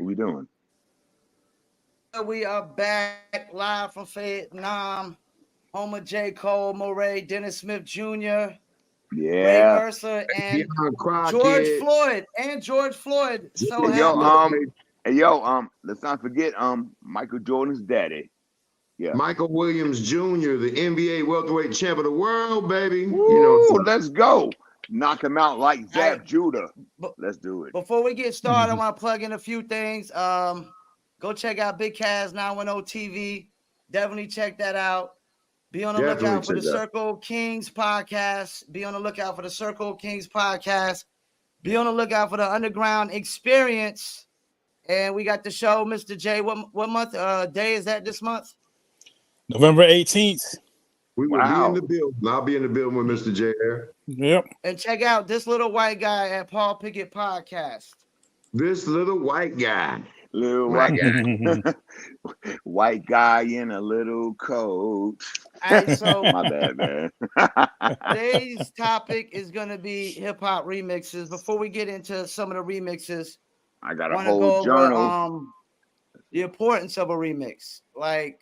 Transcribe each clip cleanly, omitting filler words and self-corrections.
we doing? We are back live from Fayettenam, home of J. Cole, Moray, Dennis Smith Jr., Ray Yeah. Mercer, Yeah, and George Crockett. Floyd. And George Floyd. So Hey, yo, happy. let's not forget Michael Jordan's daddy. Yeah. Michael Williams Jr., the NBA welterweight champ of the world, baby. You know Woo, what's up. let's go. Knock him out like All right. Zab Judah. But Let's do it. before we get started, I want to plug in a few things. Go check out Big Caz 910 TV. Definitely check that out. Be on the Definitely lookout for check the that. Circle Kings podcast. Be on the lookout for the Circle Kings podcast. Be on the lookout for the Underground Experience. And we got the show, Mr. J. What month? Day is that this month? November 18th. We will be in Wow. the building. I'll be in the building with Mr. J there. Yep. And check out this little white guy at Paul Pickett Podcast. This little white guy. Little My white guy. white guy in a little coat. All right, so My bad, man. today's topic is going to be hip hop remixes. Before we get into some of the remixes, I I got a want to go whole over journal. the importance of a remix, like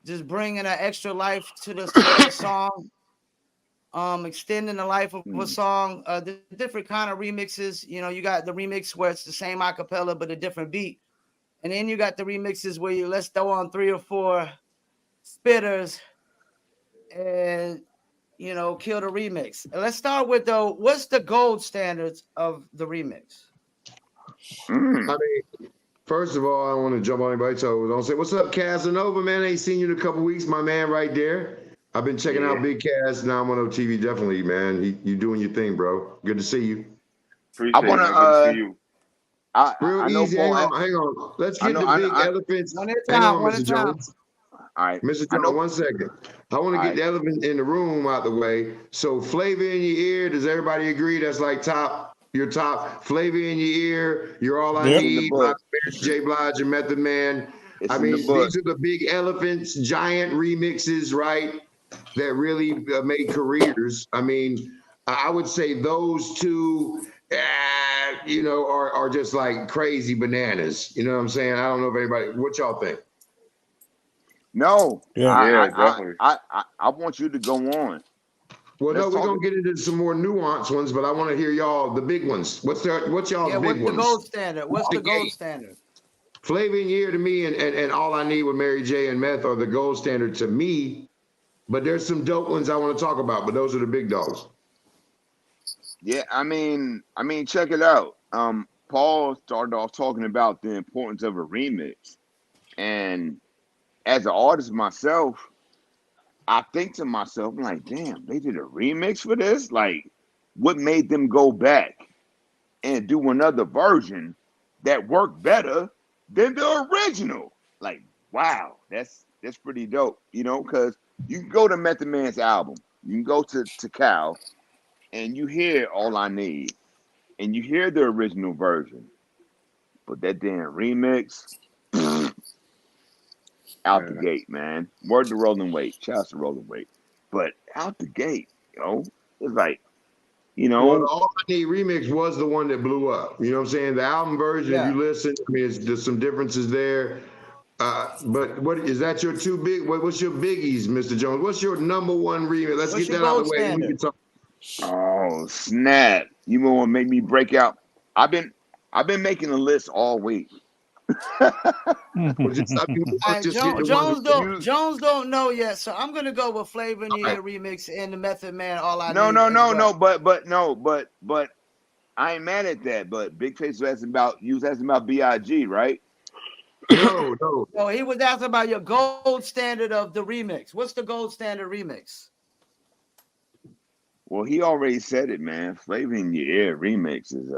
just bringing an extra life to the song, extending the life of a song. The different kind of remixes. You know, you got the remix where it's the same acapella but a different beat, and then you got the remixes where you let's throw on 3 or 4 spitters and kill the remix. And let's start with what's the gold standards of the remix? I mean, first of all, I don't want to jump on anybody's toes. Don't say, what's up, Casanova, man? I ain't seen you in a couple weeks, my man right there. I've been checking out Big Cass 910 TV, definitely, man. You doing your thing, bro. Good to see you. I want to. Good to see you. Real easy. Hang on. Let's get the big elephants. One at a Hang time. on, One at Mr. a time. Jones. All right, Mr. Jones, 1 second. I want to get the elephant in the room out the way. So flavor in your ear, does everybody agree that's like your top? Flavor in your ear, you're all I need. My J. Blige and Method Man. I mean, these are the big elephants, giant remixes, right? That really made careers. I mean, I would say those two, are just like crazy bananas. You know what I'm saying? I don't know if anybody, what y'all think? No, definitely. I want you to go on. Well, no, we're gonna get into some more nuanced ones, but I want to hear y'all the big ones. What's y'all's big what's ones? The gold standard? What's the gold standard? Flavor in your ear to me, and all I need with Mary J and Meth are the gold standard to me. But there's some dope ones I want to talk about, but those are the big dogs. Yeah, I mean, check it out. Paul started off talking about the importance of a remix, and as an artist myself, I think to myself, I'm like, damn, they did a remix for this? Like, what made them go back and do another version that worked better than the original? Like, wow, that's pretty dope, because you can go to Method Man's album, you can go to Cal, and you hear All I Need, and you hear the original version, but that damn remix, out the gate, man. Word to Rolling Weight. Shouts to Rolling Weight. But out the gate, it's like, Well, the All I Need remix was the one that blew up. You know what I'm saying? The album version, if you listen, I mean, there's some differences there. But what is that your two big? What's your biggies, Mr. Jones? What's your number one remix? Let's get that out of the way. We can talk. Oh snap! You want to make me break out? I've been making a list all week. Jones don't know yet, so I'm gonna go with Flavor in Your Ear remix and the Method Man. All I no, need. No, but I ain't mad at that. But Big Face was asking about Big, right? No. No, he was asking about your gold standard of the remix. What's the gold standard remix? Well, he already said it, man. Flavor in Your Ear remix is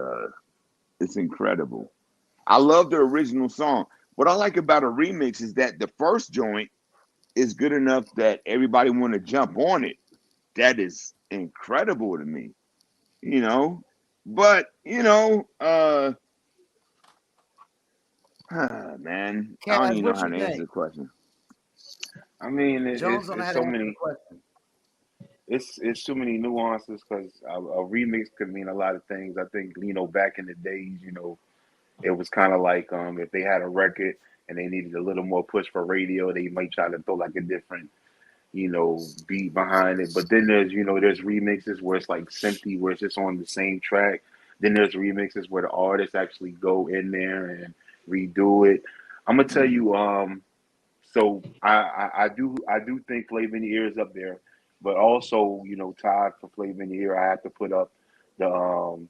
it's incredible. I love the original song. What I like about a remix is that the first joint is good enough that everybody want to jump on it. That is incredible to me, But man, I don't even know how to answer the question. I mean, it's so many. It's too many nuances because a remix could mean a lot of things. I think back in the days, it was kind of like if they had a record and they needed a little more push for radio, they might try to throw like a different, beat behind it. But then there's remixes where it's like synthy, where it's just on the same track. Then there's remixes where the artists actually go in there and redo it. I'm gonna tell you, so I do think Flavor in the Ear is up there, but also tied for Flavor in the Ear, I have to put up the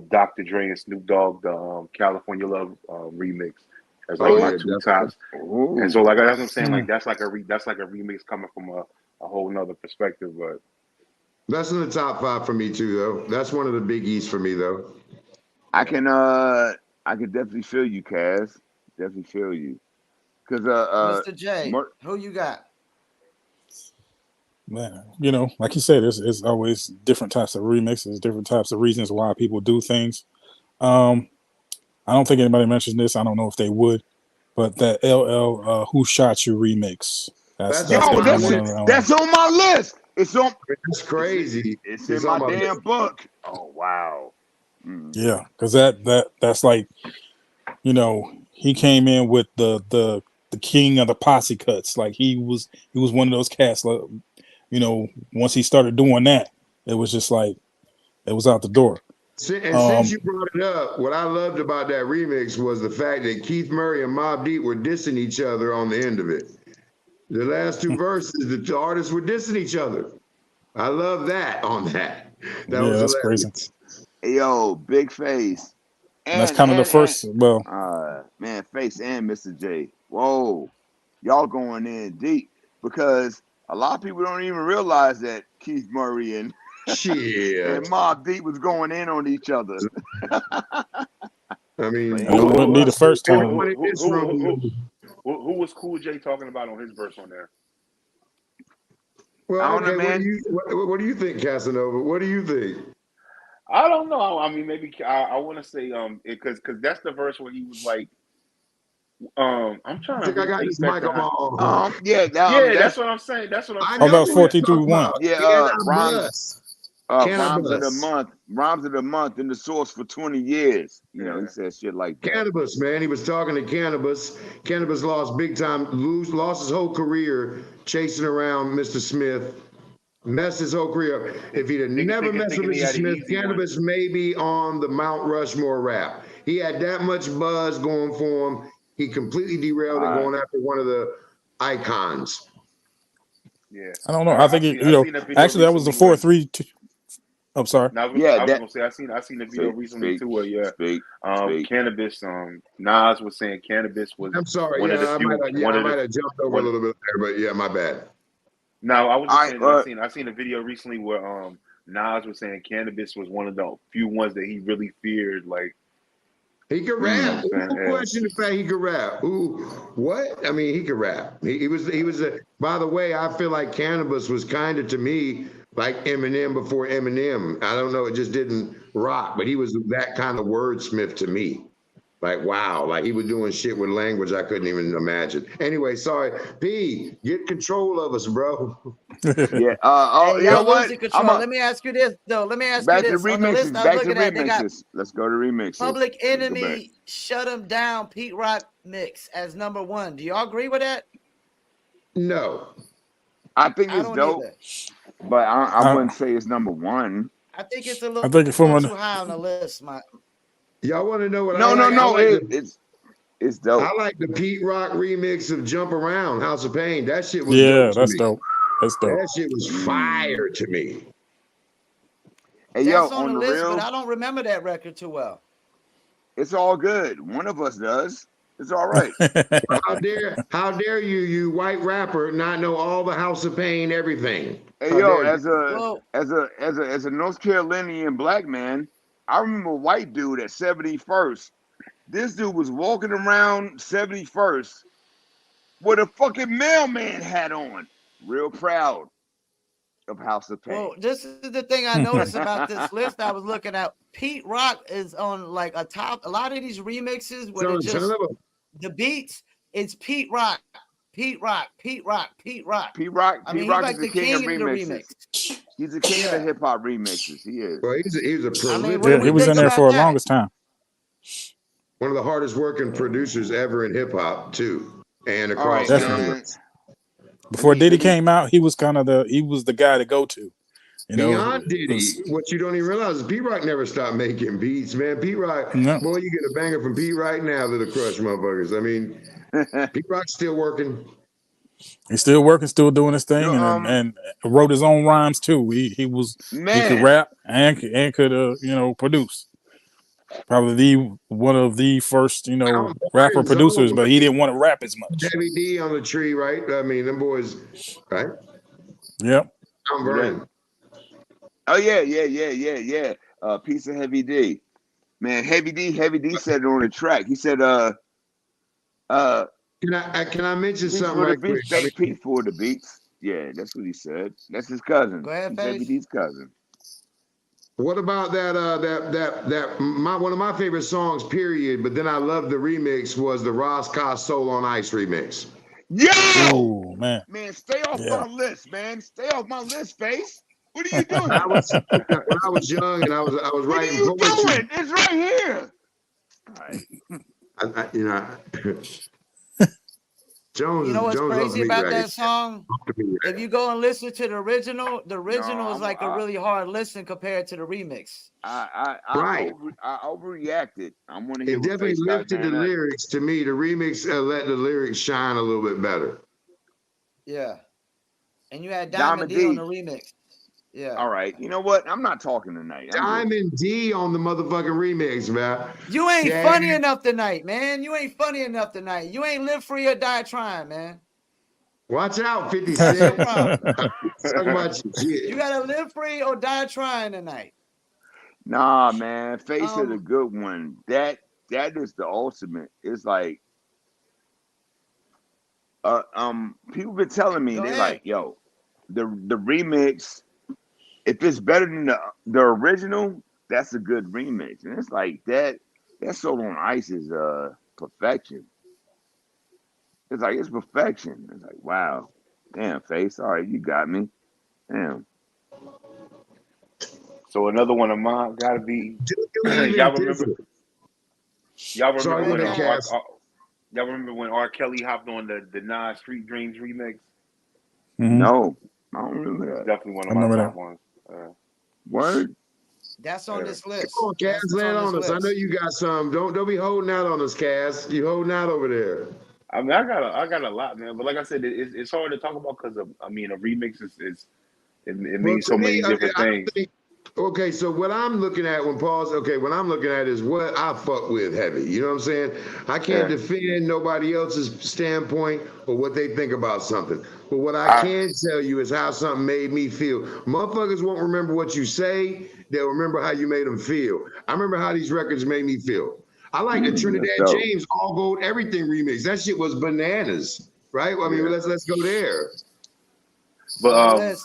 Dr. Dre and Snoop Dogg, the California Love remix as like my two tops. And so like that's what I'm saying, like that's like a remix coming from a whole nother perspective. But that's in the top 5 for me too, though. That's one of the biggies for me, though. I can definitely feel you, Kaz. Definitely feel you. Cause Mr. J, who you got? Man, like you said, there's always different types of remixes, different types of reasons why people do things. I don't think anybody mentions this. I don't know if they would, but that LL Who Shot You remix. That's on my list. It's on. It's crazy. It's in my damn book. Oh wow. Yeah, because that's like, he came in with the king of the posse cuts. Like he was one of those cats. Like, once he started doing that, it was just like it was out the door. And since you brought it up, what I loved about that remix was the fact that Keith Murray and Mobb Deep were dissing each other on the end of it. The last 2 verses, the 2 artists were dissing each other. I love that on that. That was that's hilarious. crazy. Yo, Big Face. And that's kind of the first. Man, Face and Mr. J. Whoa, y'all going in deep, because a lot of people don't even realize that Keith Murray and Mobb Deep was going in on each other. I mean, it wouldn't be the first time. Who was Cool J talking about on his verse on there? Well, okay, man. What do you think, Casanova? What do you think? I don't know. I mean, maybe I want to say because that's the verse where he was like, I'm trying to. I got this mic on. That's what I'm saying. That's what I'm saying. Oh, that was 14-1. Yeah, Rhymes of the month in the source for 20 years. He said shit like that. Cannabis, man. He was talking to Cannabis. Cannabis lost big time, lost his whole career chasing around Mr. Smith. Messed his whole career. If he'd have never messed with Mr. Smith, Cannabis may be on the Mount Rushmore rap. He had that much buzz going for him. He completely derailed it going after one of the icons. Yeah. I don't know. I think actually that was the 4-3. I'm sorry. I was gonna say I seen the video recently too where Cannabis Nas was saying Cannabis was I'm sorry, I might have jumped over a little bit there, but yeah, my bad. No, I was just saying I seen a video recently where Nas was saying Cannabis was one of the few ones that he really feared. Like he could rap. No question the fact he could rap. Ooh, what? I mean, he could rap. He was by the way, I feel like Cannabis was kind of to me like Eminem before Eminem. I don't know, it just didn't rock, but he was that kind of wordsmith to me. Like, wow, like he was doing shit with language I couldn't even imagine. Anyway, sorry. P, get control of us, bro. Yeah. You know what? Let me ask you this, though. On the list I was looking at, they got Let's go to remixes. Public Enemy, Shut 'Em Down, Pete Rock mix as number 1. Do y'all agree with that? No. I think it's dope, but I wouldn't say it's number 1. I think it's a little too high on the list, Y'all want to know what it's dope. I like the Pete Rock remix of Jump Around, House of Pain. That shit was dope. That's dope. That shit was fire to me. Hey, that's on the list, but I don't remember that record too well. It's all good. One of us does. It's all right. How dare you white rapper, not know all the House of Pain, everything? Hey, as a North Carolinian black man, I remember a white dude at 71st. This dude was walking around 71st with a fucking mailman hat on. Real proud of House of Pain. Well, this is the thing I noticed about this list I was looking at. Pete Rock is on like a lot of these remixes where it's just the beats. It's Pete Rock. I mean, he's like the king of the remix. He's the king of the hip hop remixes. He is. Well, he's a prolific. He was in there for the longest time. One of the hardest working producers ever in hip hop too, and All right, across Definitely. genres. Before Diddy came out, he was kind of the guy to go to. You know, Beyond Diddy, what you don't even realize is Pete Rock never stopped making beats, man. Pete Rock, boy, you get a banger from Pete right now that'll crush motherfuckers. I mean, Pete Rock's still working. He's still working, still doing his thing, and wrote his own rhymes too. He could rap and could produce. Probably one of the first rapper producers, but he didn't want to rap as much. Heavy D on the tree, right? I mean, them boys, right? Yep. I'm Vernon. Oh yeah. Piece of Heavy D, man. Heavy D said it on the track. He said, Can I mention something right quick? Thank Pete for the beats. Yeah, that's what he said. That's his cousin. Go ahead, He's Heavy D's cousin. What about one of my favorite songs, period, but then I love the remix was the Roscoe Soul on Ice remix. Yo! Ooh, man, stay off my list, man. Stay off my list, Face. What are you doing? When I was young and I was writing poetry. What are you doing? It's right here. All right. Jones, you know what's Jones crazy about that song? If you go and listen to the original is like a really hard listen compared to the remix. I overreacted. I want to hear. It definitely lifted the lyrics to me. The remix let the lyrics shine a little bit better. Yeah, and you had Diamond D on the remix. Yeah. All right. You know what? I'm not talking tonight. Diamond D on the motherfucking remix, man. You ain't funny enough tonight, man. You ain't funny enough tonight. You ain't live free or die trying, man. Watch out, 50 Cent. Talk about your shit. You gotta live free or die trying tonight. Nah, man. Face is a good one. That is the ultimate. It's like people been telling me like, yo, the remix, if it's better than the original, that's a good remix. And it's like that Soul on Ice is perfection. It's like it's perfection. It's like, wow. Damn, Face. All right, you got me. Damn. So another one of mine gotta be y'all remember when R. Kelly hopped on the Nas Street Dreams remix? No, I don't remember that. Definitely one of my top ones. Word. That's on this list. Come on, Cass, lay it on us. I know you got some. Don't be holding out on us, Cass. You holding out over there. I mean, I got a lot, man. But like I said, it's hard to talk about because a remix it means so many different things. Okay, so what I'm looking at what I'm looking at is what I fuck with heavy. You know what I'm saying? I can't defend nobody else's standpoint or what they think about something. But what I can tell you is how something made me feel. Motherfuckers won't remember what you say. They'll remember how you made them feel. I remember how these records made me feel. I like the Trinidad James All Gold Everything remix. That shit was bananas, right? I mean, let's go there. But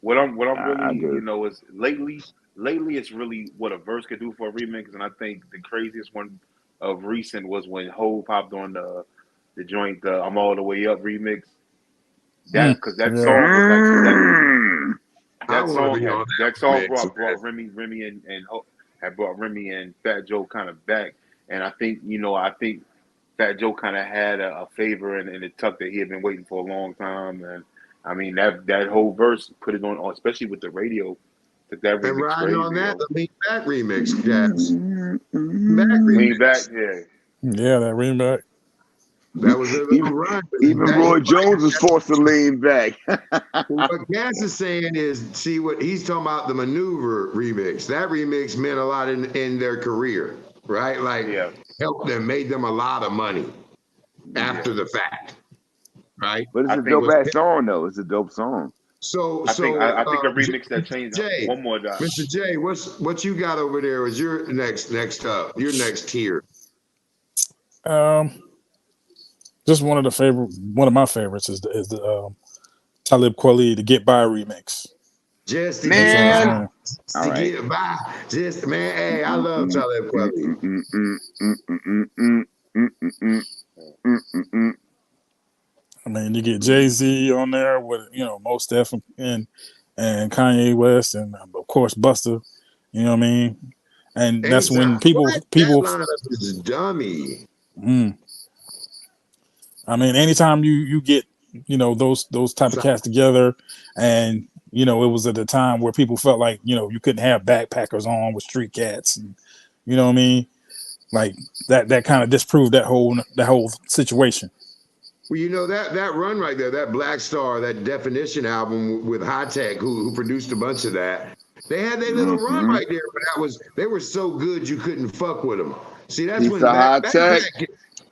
what I'm really is lately it's really what a verse could do for a remix, and I think the craziest one of recent was when Hov popped on the joint I'm All the Way Up remix. That because that song was actually that song brought Remy and had brought Remy and Fat Joe kind of back, and I think Fat Joe kind of had a favor in the tuck that he had been waiting for a long time, and I mean that whole verse put it on, especially with the radio. That remix and riding crazy, on that, yo. the Lean Back remix, guys. Lean Back, yeah, that lean back. That was a little run. Even Roy Jones was forced to lean back. What Gas is saying is, see what he's talking about, the Maneuver remix. That remix meant a lot in their career, right? Like helped them, made them a lot of money after the fact, right? But it's a dope ass song, though. It's a dope song. So I think a remix that changed Jay, one more time. Mr. J, what you got over there is your next up, your next tier. Just one of my favorites is the Talib Kweli, the Get By remix. Just to get by. Just man, hey, I love Talib Kweli. I mean, you get Jay-Z on there with Mos Def and Kanye West, and of course Busta. You know what I mean? and that's when people that lineup is dummy. I mean, anytime you get those type of cats together, and it was at a time where people felt like you couldn't have backpackers on with street cats, and you know what I mean, like that kind of disproved that whole situation. Well, that run right there, that Black Star, that Definition album with High Tech, who produced a bunch of that. They had their little run right there, but they were so good you couldn't fuck with them. See, that's when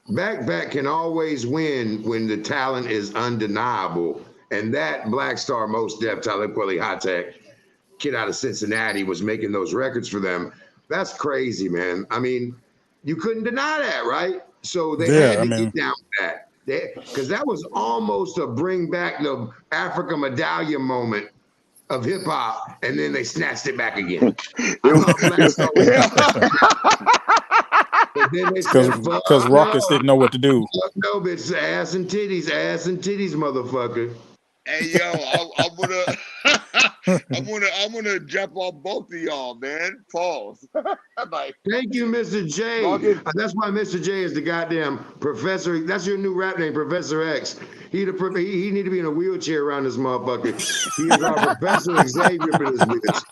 Backpack can always win when the talent is undeniable. And that Black Star, Most Def, Talib Kweli, High Tech, kid out of Cincinnati was making those records for them. That's crazy, man. I mean, you couldn't deny that, right? So they had to get down with that. Because that was almost a bring back the Africa medallion moment of hip hop, and then they snatched it back again. Because Rockets didn't know what to do. No, bitch, ass and titties, motherfucker. Hey yo, I'm gonna jump off both of y'all, man. Pause. Like, thank you, Mr. J. That's why Mr. J is the goddamn professor. That's your new rap name, Professor X. He need to be in a wheelchair around this motherfucker. He is our Professor Xavier for this bitch.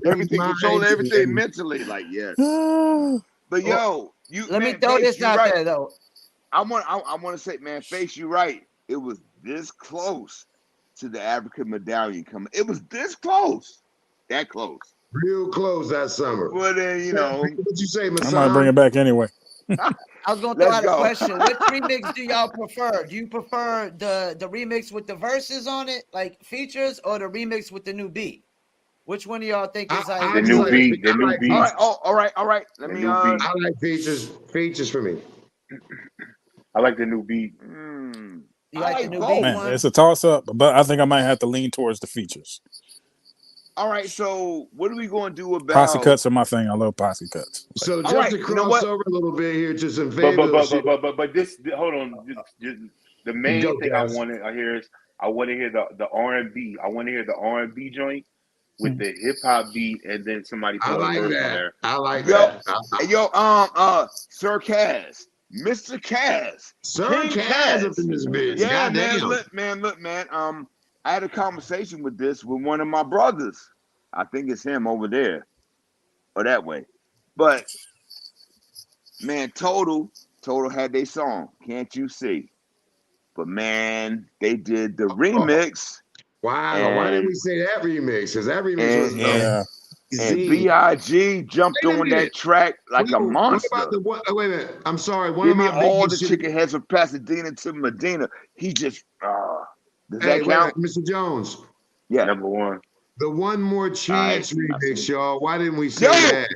Everything, control everything mentally, like yes. But yo, let me throw this out there though. I want to say, man, Face, you right. It was this close to the African medallion coming. It was this close, that close, real close that summer. But then what you say, Masai? I might bring it back anyway. I was gonna throw out a question. Which remix do y'all prefer? Do you prefer the remix with the verses on it, like features, or the remix with the new beat? Which one do y'all think is like the new beat? The new beat. All right. Let me. I like features. Features for me. I like the new beat. You like the new beat one? It's a toss up, but I think I might have to lean towards the features. All right, so what are we going to do about posse cuts? Are my thing. I love posse cuts. So just to cross over a little bit here to some favors. But this hold on. Just the main thing I want to hear is I want to hear the R&B. I want to hear the R&B joint with the hip hop beat, and then somebody put a verse in there. I like that. Sir Kaz. Mr. Kaz. Sir Kaz up in this bitch. Yeah, man. Look, man. I had a conversation with one of my brothers. I think it's him over there. Or that way. But man, Total had their song. Can't You See? But man, they did the remix. Wow, why didn't we say that remix? Because that remix was and B.I.G. jumped on that track like a monster. Wait a minute. I'm sorry. Give me all the chicken heads from Pasadena to Medina. He just does that count? Mr. Jones. Yeah. Number one. The One More Chance remix, y'all. Why didn't we say that?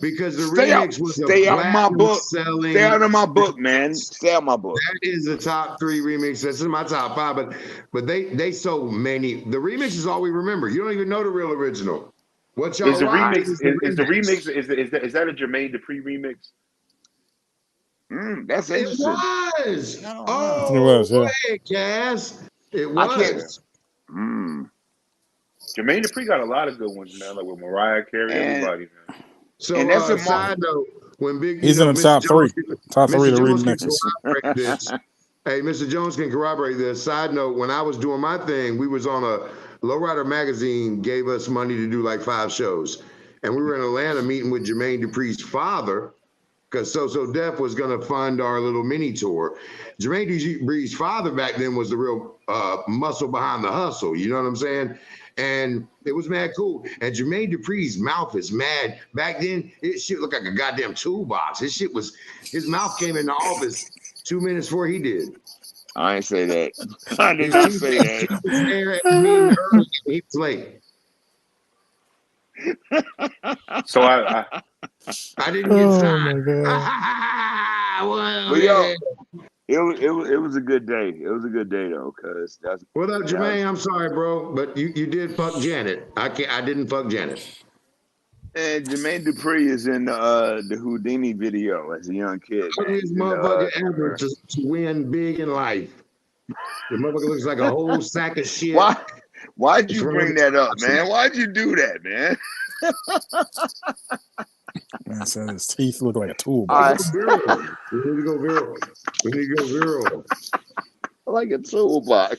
Because the remix was stay out of my book. Selling. Stay out of my book, man. Stay out of my book. That is the top 3 remix. This is my top 5, but they sold many. The remix is all we remember. You don't even know the real original. What y'all is the remix? Is the remix? Is that a Jermaine Dupri remix? That's interesting. It was. It was. Go ahead, Cass. It was. Jermaine Dupri got a lot of good ones, man. Like with Mariah Carey, everybody, man. So, and that's a side note. When he's in the top 3 to remixes. Hey, Mr. Jones can corroborate this. Side note: when I was doing my thing, we was on a Lowrider magazine gave us money to do like 5 shows, and we were in Atlanta meeting with Jermaine Dupri's father, because So Def was going to fund our little mini tour. Jermaine Dupri's father back then was the real muscle behind the hustle. You know what I'm saying? And it was mad cool. And Jermaine Dupri's mouth is mad. Back then, his shit looked like a goddamn toolbox. His mouth came in the office 2 minutes before he did. I ain't say that. I didn't say that. He was there at me early. He was late. So I didn't get signed. Well, yo, it was a good day. It was a good day though, cause that's. What up, Jermaine? I'm sorry, bro, but you did fuck Janet. I didn't fuck Janet. And Jermaine Dupri is in the Houdini video as a young kid. His motherfucker ever to win big in life. The motherfucker looks like a whole sack of shit. Why'd you bring that up, man? Why'd you do that, man? Man said his teeth look like a All toolbox. right. We need to go viral. We need to go viral. Like a toolbox.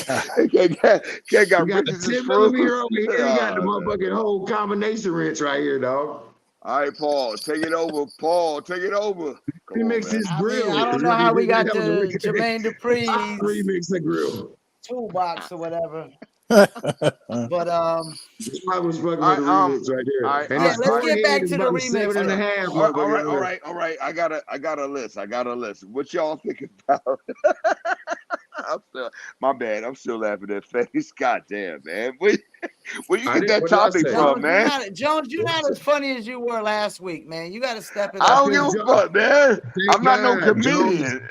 God. Cat got We got the riches and 10 millimeter screws. over here. You got the motherfucking whole combination wrench right here, dog. All right, Paul, take it over. Paul, take it over. Come on, Remix man. his I mean, grill. I don't know how we got That was a the wicked Jermaine Dupri's remix the grill. toolbox or whatever. All But I was fucking All with right, the remix right all there. right, And all yeah, his right, all let's right. get forehead back is to the about a remix. 7.5, All right, motherfucker. all right. I got a list. What y'all think about? My bad. I'm still laughing at face. God damn, man. Where you get that What did I topic say? from, man? Jones, you're not as funny as you were last week, man. You got to step it I up, don't give man. a fuck, man. I'm Thank not no God, Jones. comedian.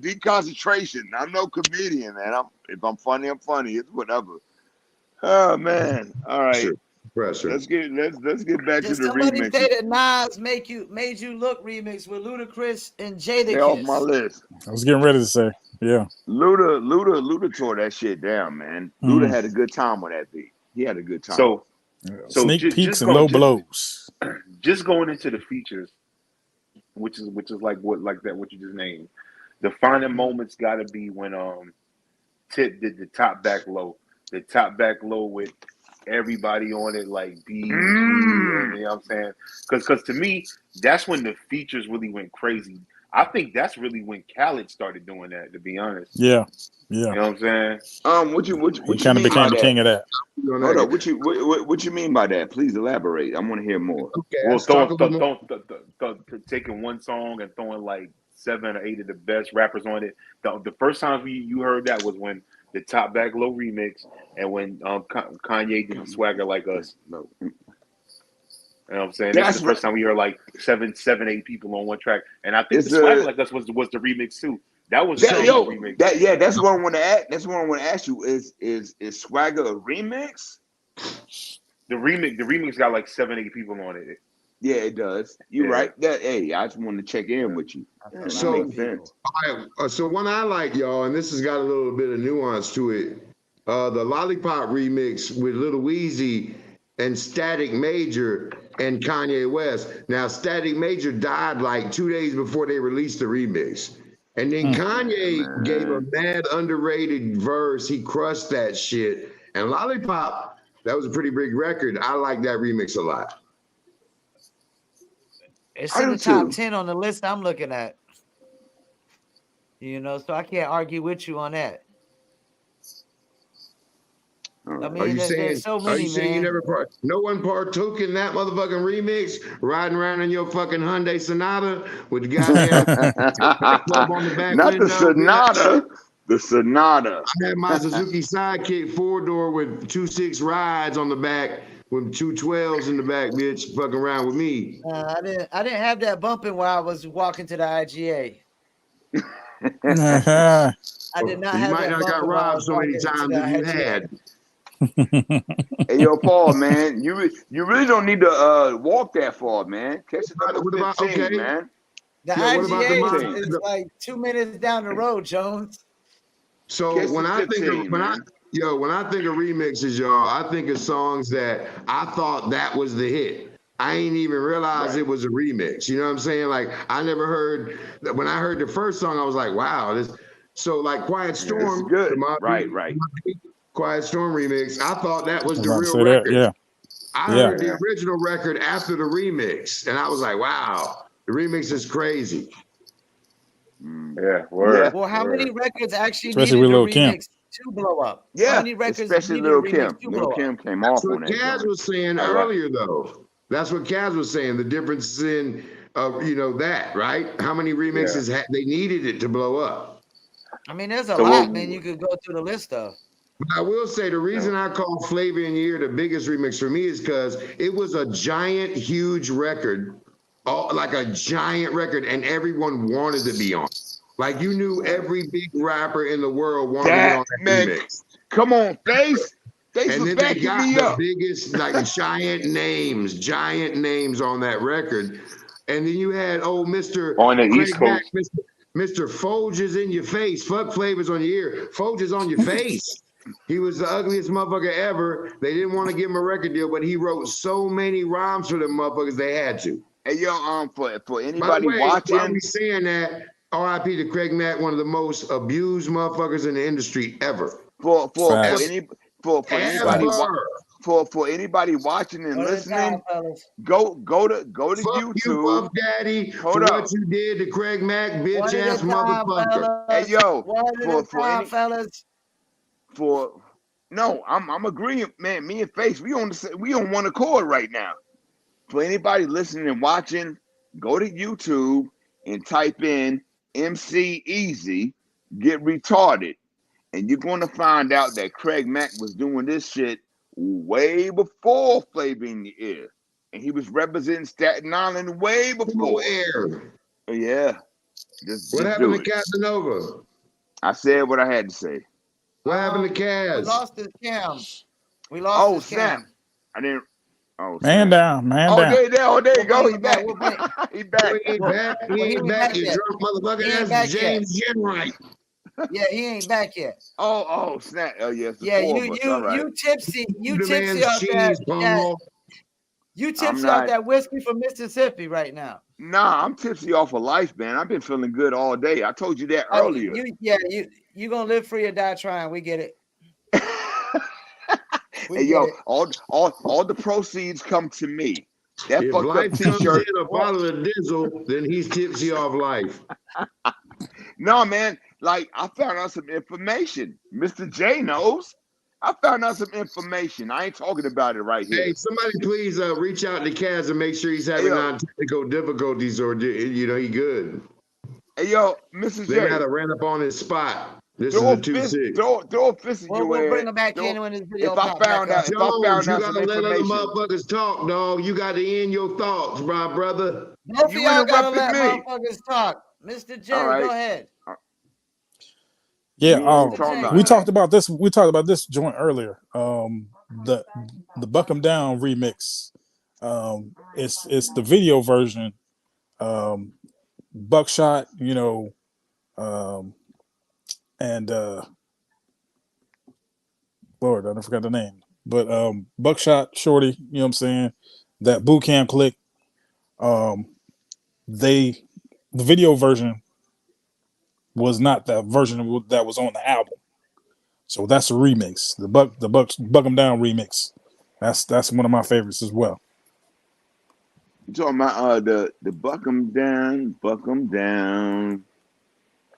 Deconcentration. I'm no comedian, man. If I'm funny, I'm funny. It's whatever. Oh man. All right. Pressure. Let's get back to Did the somebody remixes. say that Nas made you look remix with Ludacris and They off my Jadakiss? list. I was getting ready to say, yeah. Luda tore that shit down, man. Luda had a good time on that beat. He had a good time. So Sneak peeks and low blows. just going into the features, which is like what you just named. The final moments got to be when Tip did the top back low. The top back low with everybody on it, like BG, and you know what I'm saying? Because to me, that's when the features really went crazy. I think that's really when Khaled started doing that, to be honest. Yeah. You know what I'm saying? What He you kind of mean by became the that? king of that. Hold up. What you mean by that? Please elaborate. I want to hear more. Okay, Well, let's talk a little more. taking one song and throwing like 7 or 8 of the best rappers on it. The first time you heard that was when the Top Back Low remix and when Kanye did the Swagger Like Us. No. You know what I'm saying? This is That's the right. first time we heard like 7, 8 people on one track, and I think It's the Swagger Like Us was the remix too. That was the main remix. That's what I want to ask. That's what I want to ask you. Is Swagger a remix? The remix got like 7, 8 people on it. Yeah, it does. You're right. Hey, I just wanted to check in with you. That So, makes sense. so one I like, y'all, and this has got a little bit of nuance to it. The Lollipop remix with Lil Weezy and Static Major and Kanye West. Now, Static Major died like 2 days before they released the remix. And then Kanye gave a mad underrated verse. He crushed that shit. And Lollipop, that was a pretty big record. I like that remix a lot. It's in the top 10 on the list I'm looking at. You know, so I can't argue with you on that. I mean, there's so many, man. You never no one partook in that motherfucking remix, riding around in your fucking Hyundai Sonata with the goddamn club on the back Not window? the Sonata. The Sonata. I had my Suzuki Sidekick 4-door with 2.6 rides on the back with 212s in the back, bitch, fucking around with me. I didn't have that bumping while I was walking to the IGA. I did not have might that not got robbed so many times if you had. Hey, yo, Paul, man, you really don't need to walk that far, man. Catch the number 15, man. The IGA is like 2 minutes down the road, Jones. So when I think of remixes, y'all, I think of songs that I thought that was the hit. I ain't even realized it was a remix. You know what I'm saying? Like I never heard when I heard the first song, I was like, wow, this. So like Quiet Storm, this is good. Right. Quiet Storm remix. I thought that was the real record. I heard the original record after the remix, and I was like, wow, the remix is crazy. Yeah, word. Well, how many records actually especially needed with a Lil' remix Kim to blow up? Yeah, how many records especially needed Lil' a remix Kim. to blow Lil' Kim up? came off on that. That's what Kaz was saying earlier, though. That's what Kaz was saying. The difference in, that, right? How many remixes they needed it to blow up? I mean, there's a lot, man. You could go through the list of. But I will say the reason I call Flavor in Your Ear the biggest remix for me is because it was a giant, huge record, like a giant record, and everyone wanted to be on. Like you knew every big rapper in the world wanted to be on that remix. Come on, Face. And then they got the biggest, like giant names on that record. And then you had Mr. on the East Coast. Mr. Folge is in your face. Fuck Flavors on your ear. Folge is on your face. He was the ugliest motherfucker ever. They didn't want to give him a record deal, but he wrote so many rhymes for them motherfuckers they had to. Hey yo, for By the anybody way, while we watching, saying that, R.I.P. to Craig Mack, one of the most abused motherfuckers in the industry ever. for Facts. anybody Facts. for anybody watching and One at a time, listening, fellas. go to Fuck you, YouTube. Puff Daddy, Hold for up. what you did to Craig Mack, bitch One at ass a time, motherfucker. Hey fellas. yo, One at a for time, any fellas. for no, I'm agreeing, man. Me and Face, we on one accord right now. For anybody listening and watching, go to YouTube and type in MC Easy, get retarded, and you're going to find out that Craig Mack was doing this shit way before Flavor in the Ear, and he was representing Staten Island way before. Air. Yeah, What just do happened to it. Casanova? I said what I had to say. What happened to We Kaz? lost his cam. We lost Oh his snap! cam. I didn't. Oh Man snap! down, man Oh down. there you go. He We'll back. bring He back. He ain't well, back. He well, he ain't ain't back. back You yet. drunk motherfucker. He ain't That's back yet. James Jenright. Yeah, he ain't back yet. Oh snap! Oh yes, the Yeah, four of us. All right. you tipsy. You The tipsy man's off cheese, Paul. you I'm tipsy off not. that whiskey from Mississippi right now. Nah, I'm tipsy off of life, man. I've been feeling good all day. I told you that Oh, earlier. you gonna live free or die trying. We get it. Hey yo, all the proceeds come to me. That If fucked life up comes T-shirt. in a bottle of diesel, then he's tipsy off life. No, man. Like I found out some information. Mr. J knows. I found out some information. I ain't talking about it right here. Hey, somebody please reach out to Kaz and make sure he's having non-technical difficulties, or he good. Hey yo, Mr. They might J. have ran up on his spot. This Throw is a a 2-6. throw a fist in We'll your bring head. him back in when his video If I pops back found up. out Jones, you some gotta let other information, motherfuckers talk, dog. You got to end your thoughts, my brother. Both of you y'all gotta interrupted let me. motherfuckers talk. Mr. J, All right. go ahead. Yeah, We ain't talking about we nothing. talked about this. We talked about this joint earlier. The Buck 'Em Down remix. It's the video version. Buckshot, and Lord, I forgot the name. But Buckshot, Shorty, you know what I'm saying? That boot camp click. The video version was not the version that was on the album. So that's a remix. The Buck 'Em Down remix. That's one of my favorites as well. You talking about the Buck 'em down,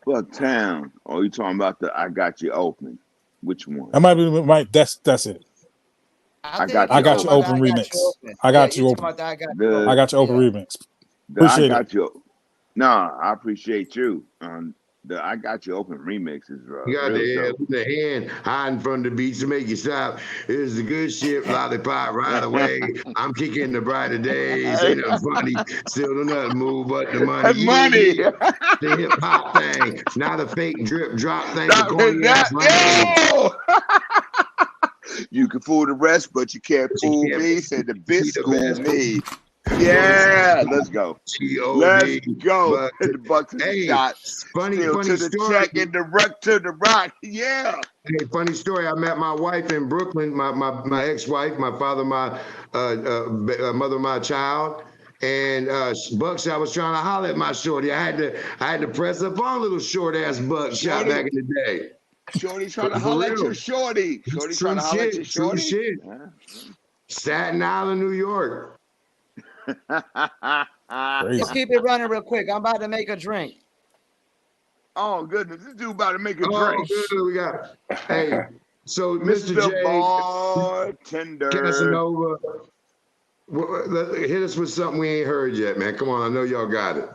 Bucktown, or you talking about the I Got You Open? Which one? That might that's it. I I got you open remix. I got you open. I got you open remix. The I Appreciate it. Got You. Nah, I appreciate you. The I Got You Open remix is You got real dope. the hand hiding from the beats to make you stop. It's the good shit, lollipop right away. I'm kicking the brighter days. Ain't nothing funny. Still do nothing move but the money. Money. The hip hop thing, not a fake drip drop thing. The corny ass You can fool the rest, but you can't fool me. Said the bitch school me. Yeah, let's go. Let's go. But, The buck to the shot. Funny to the story. check and the rock to the rock. Yeah. Hey, funny story. I met my wife in Brooklyn. My ex-wife, my father, my mother, my child. And Buckshot was trying to holler at my shorty. I had to press up on little short ass Buckshot back in the day. Shorty trying to holler at your shorty. Shorty trying to holler at your shorty. Shit. Staten Island, New York. Let's keep it running real quick. I'm about to make a drink. Oh goodness, this dude about to make a drink. Good. We got. Hey, so Mr. J, bartender Casanova, hit us with something we ain't heard yet, man. Come on, I know y'all got it.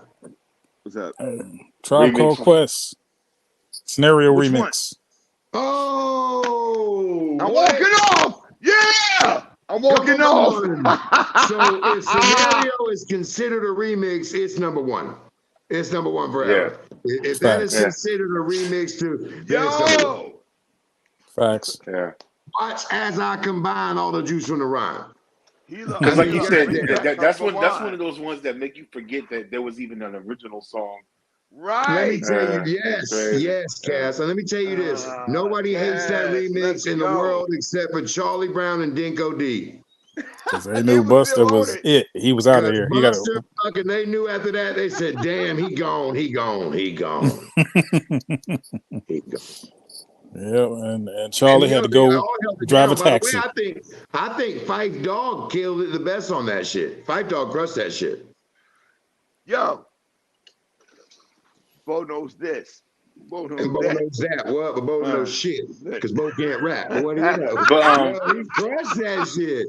What's up? Tribe Called Quest Scenario Which remix. One? Oh, I'm walking off. Yeah, I'm walking off. So if Scenario is considered a remix, it's number one. It's number one forever. Yeah. If that is considered a remix to Facts. Yeah. Watch as I combine all the juice from the rhyme. Because like you said, that's one of those ones that make you forget that there was even an original song Let me Right. tell you, Crazy. yes, Cass. And let me tell you this: nobody hates that Yes, let's remix in the go. world except for Charlie Brown and Dinko D. Because they They knew was still Buster on was it. it. He was out of Because here. He got Buster fucking, they knew after that. They said, "Damn, he gone, he gone, he gone, he gone." Yeah, and And Charlie you had know to they go all held it drive a down. By the way, taxi. I think Fife Dog killed it the best on that shit. Fife Dog crushed that shit. Yo, Bo knows this. Bo knows And Bo that. knows that. What? But Bo knows shit because Bo can't rap. But what do you know? But Yo, he crushed that shit.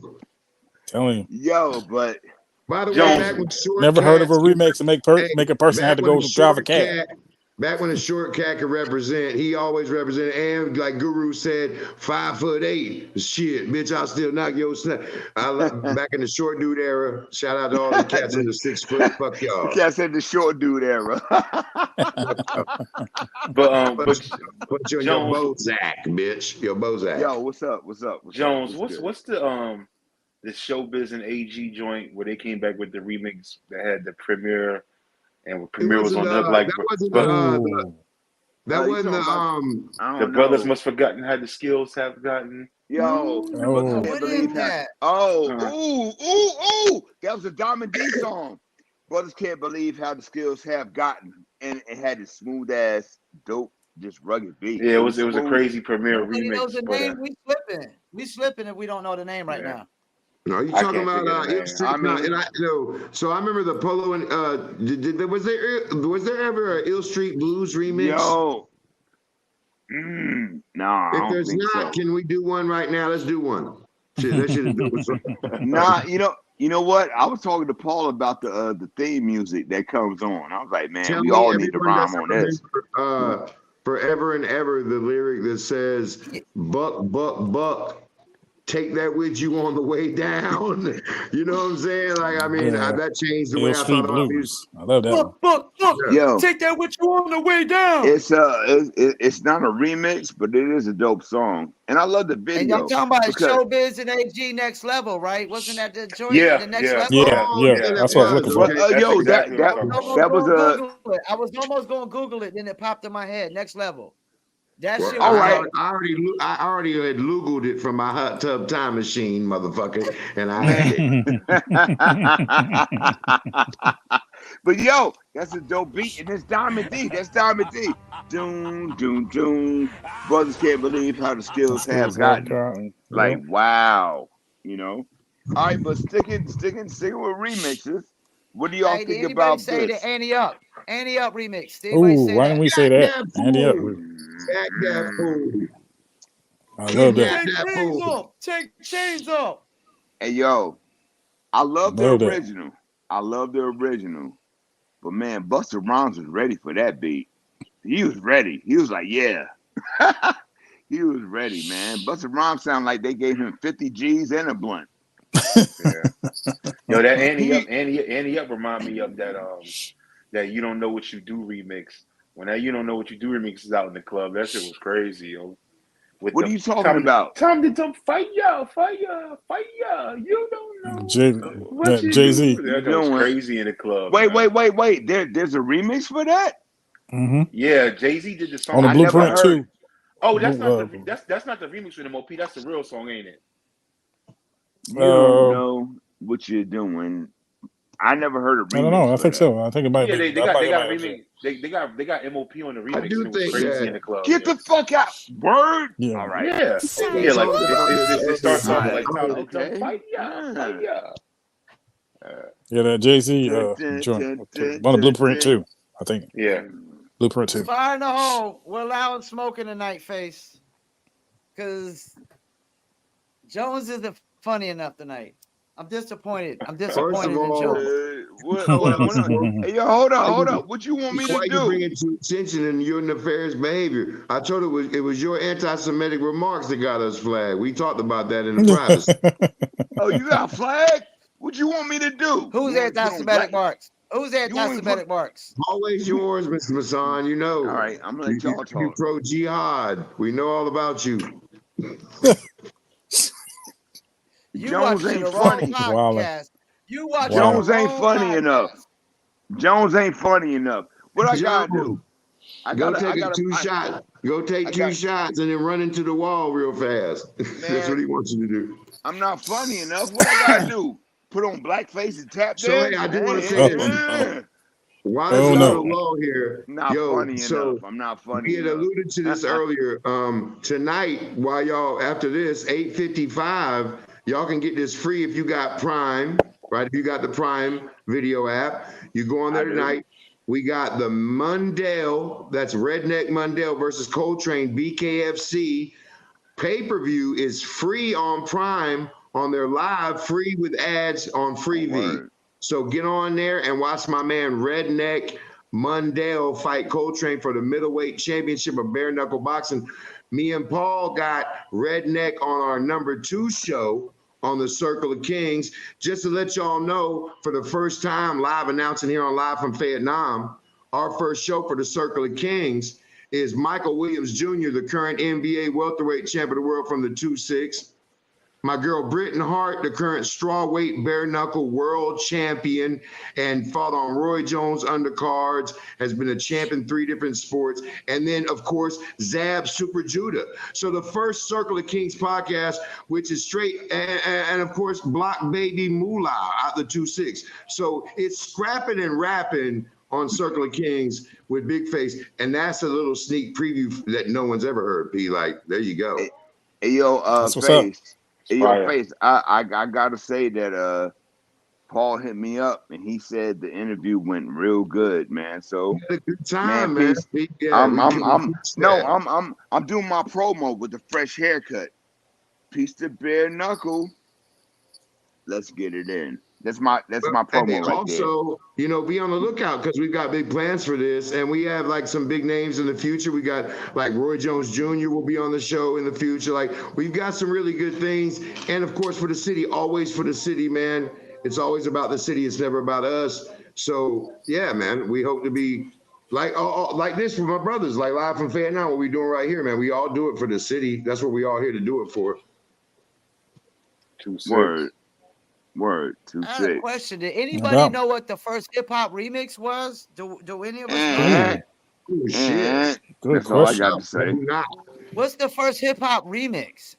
Telling you, Yo, but By the way, Jones, back when Short never heard of Cat, a remix to hey, make a person back have to when go a drive a Short cab. Cat, back when a Short Cat could represent, he always represented. And like Guru said, 5'8". Shit, bitch, I'll still knock your snap. I love back in the short dude era. Shout out to all the cats under 6 foot. Fuck the y'all. cat said the short dude era. Fuck y'all. but Put you on your Jones, Bozak, bitch. Your Bozak. Yo, what's up? What's up? What's up? Jones, What's good? what's the Showbiz and AG joint where they came back with the remix that had the Premiere and It Premiere was wasn't on the hook like, that wasn't but that You wasn't talking about? I the don't brothers know. must forgotten how the skills have gotten. Yo, the brothers Oh, can't What believe is how. that? Oh, Uh, ooh! That was a Diamond D song. Brothers can't believe how the skills have gotten, and it had this smooth ass, dope, just rugged beat. yeah, It it was was a smooth. crazy Premiere Nobody knows remix, the but name. We slipping. We slipping if we don't know the name right yeah, now. No, you I talking can't think of about the Ill name. Street? I No, mean, so I remember the Polo and was there ever an Ill Street Blues remix? yo, nah, I If don't there's think not, so. can we do one right now? Let's do one. Shit, that shit is dope. Nah, you know what? I was talking to Paul about the theme music that comes on. I was like, man, Tell we me all need to everyone rhyme doesn't on this. remember Forever and Ever, the lyric that says, "Buck, buck, buck, take that with you on the way down." You know what I'm saying? Like, I mean, yeah. that changed the way Ill I thought Street about music. Blues. I love that one. Look! Yeah. Yo, Take that with you on the way down. it's not a remix, but it is a dope song, and I love the And y'all video talking about because Showbiz and AG Next Level, right? Wasn't that the joint? Yeah, The Next yeah, Level? yeah, Oh, Yeah. yeah, yeah, that That's what I yeah. was looking was. for. Okay. That's yo, exactly what I'm I was talking almost about. was going a to Google it. I was almost going to Google it, then it popped in my head. Next Level. That Well, shit all was right. dope. I already had Googled it from my hot tub time machine, motherfucker, and I had it. Man. But yo, that's a dope beat, and it's Diamond D. That's Diamond D. Doom, doom, doom. Brothers can't believe how the The skills have skills have gotten. gotten. Like, Yep. wow, you know. All right, but sticking with remixes. What do y'all Hey, did think anybody about say the this? Annie Up? Annie Up remix. Did anybody Ooh, say why didn't that? we say Jack that? that Andy up. fool. Jack that fool. I love that. Kidnap Take that chains fool. off. Take chains off. Hey, yo, I love the Love that. original. I love the original. But man, Busta Rhymes was ready for that beat. He was ready. He was like, yeah. He was ready, man. Busta Rhymes sound like they gave him 50 G's and a blunt. Yeah, yo, that He Annie Up remind me of that You Don't Know What You Do remix. When that You Don't Know What You Do remix is out in the club, that shit was crazy, yo. With what are the you talking about? time to dump fire, fire, fire. You don't know Jay, what you Jay Z. do. You That was doing? crazy in the club, man. Wait. There's a remix for that? Yeah, Jay-Z did the On the song I with never Blueprint heard. Busta. too. Oh, that's not the remix with MOP. That's the real song, ain't it? You don't Uh, know what you're doing. I never heard a I don't remix know. I for think that. so. I think it might Yeah, be. they I got might they have got a might have seen. remix. They got MOP on the I remix, and do it was think crazy in that the club. Get Yeah, the fuck out. Word. Yeah. All right. yeah, they yeah. Like talked about this it earlier. starts All off But right. like time to dump Okay. fire, Ah. fire. Yeah, that Jay Z Dun, dun, joint. dun, dun, On the dun, Blueprint dun. too. I think Yeah. Blueprint too. Fire in the hole. We're allowing smoking tonight, face. Because Jones isn't funny enough tonight. I'm disappointed. I'm First of disappointed in all, Jones. Hey, yo, hold why up. What you want me to you bring do? it to attention in your nefarious behavior? I told it was your anti-Semitic remarks that got us flagged. We talked about that in the privacy. Oh, you got flagged? What you want me to do? Who's You want anti-Semitic black? marks? Who's You want me to put? anti-Semitic marks? Always You, yours, Mr. Masson. You all know. right, I'm gonna let y'all You talk. pro jihad. We know all about you. You Jones watching ain't the wrong funny. Wildin'. podcast. You watching the Wow. Jones ain't wrong funny enough. podcast. Jones ain't funny enough. What I gotta Jones, do? I go gotta, take I gotta, two shots. Go take I two got, shots and then run into the wall real fast. That's what man. he wants you to do. I'm not funny enough. What I gotta do? Put on blackface and tap So hey, dance? I do want to say Oh, this. no. While there's Oh, a No, little no. lull here, not yo, funny enough. so I'm not funny we had enough. alluded to this earlier. Tonight, while y'all after this 8:55, y'all can get this free if you got Prime, right? If you got the Prime video app, you go on I there do. tonight. We got the Mundell, that's Redneck Mundell versus Coltrane BKFC. Pay-per-view is free on Prime on their live, free with ads on Oh, Freevee. word. So get on there and watch my man Redneck Mundell fight Coltrane for the middleweight championship of bare knuckle boxing. Me and Paul got Redneck on our #2 show on the Circle of Kings. Just to let y'all know, for the first time live announcing here on Live from Fayettenam, our first show for the Circle of Kings is Michael Williams Jr., the current NBA welterweight champion of the world from the 2-6. My girl Britton Hart, the current strawweight bare knuckle world champion and fought on Roy Jones undercards, has been a champion in 3 different sports. And then, of course, Zab Super Judah. So the first Circle of Kings podcast, which is straight, and of course, Block Baby Moolah out the 2-6. So it's scrapping and rapping on Circle of Kings with Big Face. And that's a little sneak preview that no one's ever heard. Be like, there you go. Hey, yo, That's what's up. Face. Hey, yo, Fire. Face. I gotta say that Paul hit me up and he said the interview went real good, man. So, Had a good man, time, man. peace. Yeah, we can fix No, that. I'm doing my promo with the fresh haircut. Peace to bare knuckle. Let's get it in. That's my Hey, promo right there. also, be on the lookout because we've got big plans for this, and we have like some big names in the future. We got like Roy Jones Jr. will be on the show in the future. Like we've got some really good things, and of course for the city, always for the city, man. It's always about the city. It's never about us. So yeah, man, we hope to be like this with my brothers, like Live from Fayettenam. What we doing right here, man? We all do it for the city. That's what we all here to do it for. 2-6. Word. I had a 2-6. question. Did No anybody doubt. know what the first hip hop remix was? Do any of us know? And, Oh shit! and Good that's all I question. got to say. Not. What's the first hip hop remix?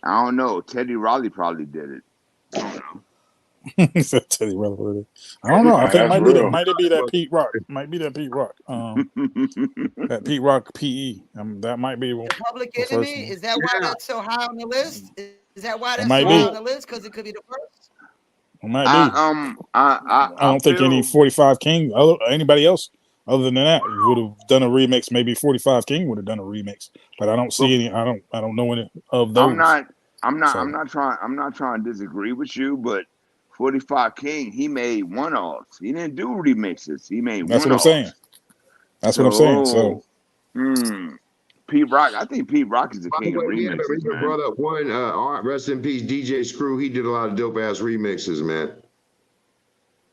I don't know. Teddy Riley probably did it. I don't know. Teddy Rutherford. I don't know. I think That's real. might it be that Pete Rock. Might be that Pete Rock. That Pete Rock PE. That might be The Public the first Enemy? one. Is that why Yeah. that's so high on the list? Is that why It that's might so high be. on the list? Because it could be the first? It might be. I I don't think any feel 45 King, anybody else other than that would have done a remix. Maybe 45 King would have done a remix, but I don't see any. I don't know any of I'm those. not I'm So not trying to disagree with you, but 45 King, he made one-offs. He didn't do remixes. He made that's what I'm saying. one-offs. That's what I'm saying. So So, Pete Rock, I think Pete Rock is the By the king of way, we remixes, even man. brought up one, rest in peace, DJ Screw. He did a lot of dope ass remixes, man.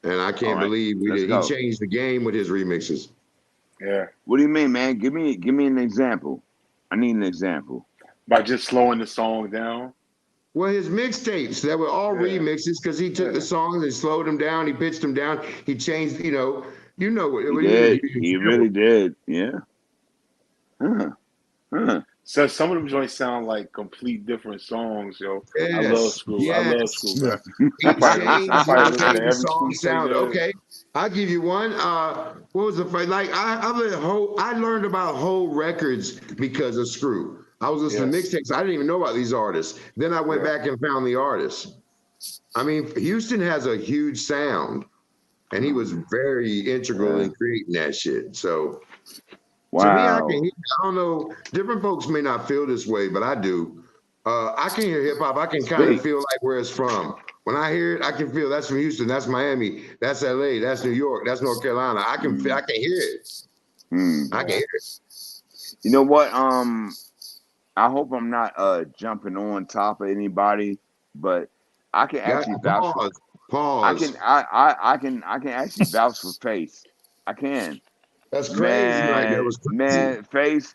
And I All can't right, believe let's he go. changed the game with his remixes. Yeah. What do you mean, man? Give me an example. I need an example. By just slowing the song down. Well, his mixtapes, that were all remixes because he took the songs and slowed them down. He pitched them down. He changed, you know what He it is. did. He really did. Yeah. Huh. So some of them joints sound like complete different songs, yo. I love Yes, Screw. I love yes. Screw, yeah, man. He I changed probably and listen to made the every song Screw tape sound there is. okay. I'll give you one. What was the fight? Like I learned about whole records because of Screw. I was listening to Yes. mixtapes. I didn't even know about these artists. Then I went Yeah. back and found the artists. I mean, Houston has a huge sound, and he was very integral in creating that shit. So to me, I don't know. Different folks may not feel this way, but I do. I can hear hip hop. I can kind of Speak. feel like where it's from. When I hear it, I can feel that's from Houston, that's Miami, that's LA, that's New York, that's North Carolina. I can hear it. I can hear it. You know what? I hope I'm not jumping on top of anybody, but I can actually vouch for Pause. I can actually vouch for Face. I can. That's crazy. Like that was crazy.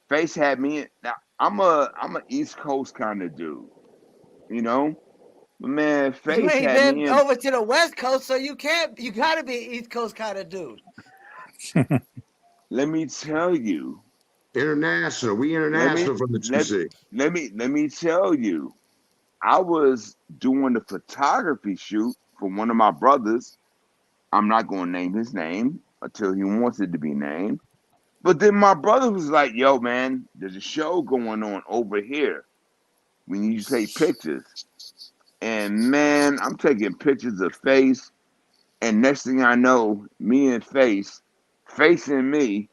Face had me. Now I'm a East Coast kind of dude, you know. But man, You Face ain't had been me in. over to the West Coast, so you gotta be an East Coast kind of dude. Let me tell you. International. We Let me international from the let 2C. let me tell you. I was doing the photography shoot for one of my brothers. I'm not going to name his name until he wants it to be named. But then my brother was like, "Yo, man, there's a show going on over here. We need you to take pictures." And man, I'm taking pictures of Face, and next thing I know, me and Face and me,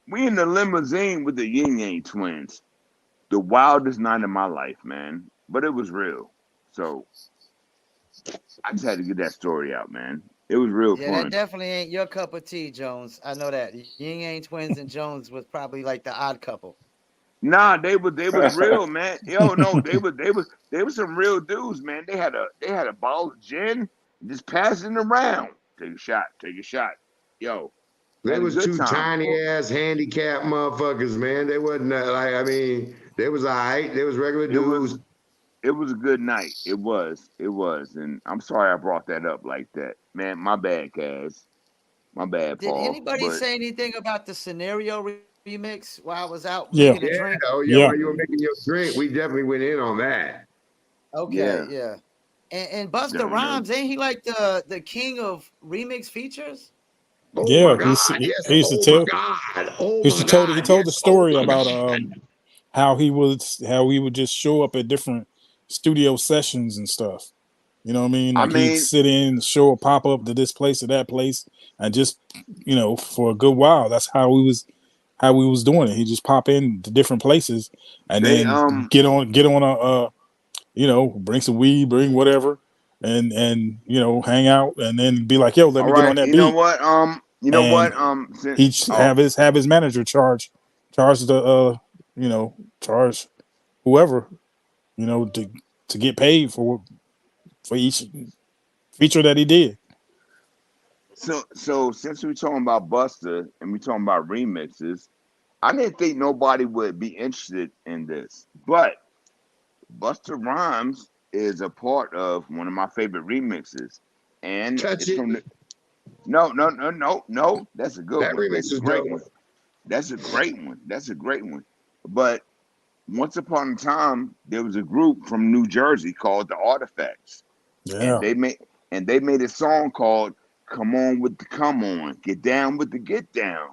we in the limousine with the Yin Yang twins. The wildest night of my life, man. But it was real. So I just had to get that story out, man. It was real Yeah, that fun. definitely ain't your cup of tea, Jones. I know that. Ying Yang Twins and Jones was probably like the odd couple. Nah, they was real, man. Yo, no, they were some real dudes, man. They had a bottle of gin, just passing around. Take a shot, take a shot. Yo, They had a was good two time. tiny ass handicapped motherfuckers, man. They wasn't like I mean, they was all right. They was regular It was dudes. it was a good night. It was, and I'm sorry I brought that up like that, man. My bad, Kaz. My bad, Did Paul. anybody But say anything about the scenario remix while I was out making a Yeah, drink? Yeah, oh yeah, yeah, while you were making your drink, we definitely went in on that. Okay, yeah, yeah. And Busta no, Rhymes, ain't he like the king of remix features? Oh my yeah. God, He yes. used to Oh my tell. God. Oh He used my to told. God, He told the yes. Oh story my about God. how he would just show up at different studio sessions and stuff. You know what I mean? I Like he'd mean, sit in, show a pop up to this place or that place, and just for a good while. That's how we was doing it. He just pop in to different places and they then get on a bring some weed, bring whatever, and hang out, and then be like, yo, let all me get right. on that You know beat, what? and Since, he'd oh, have his manager charge the charge whoever to get paid for each feature that he did. so since we're talking about Buster and we're talking about remixes, I didn't think nobody would be interested in this, but Buster Rhymes is a part of one of my favorite remixes, and Touch it's it. from the no, no, no, no, no. That's a good That one. remix That's a was great dope. one. That's a great one. That's a great one. But once upon a time, there was a group from New Jersey called the Artifacts, and Yeah, they made a song called "Come On with the Come On, Get Down with the Get Down,"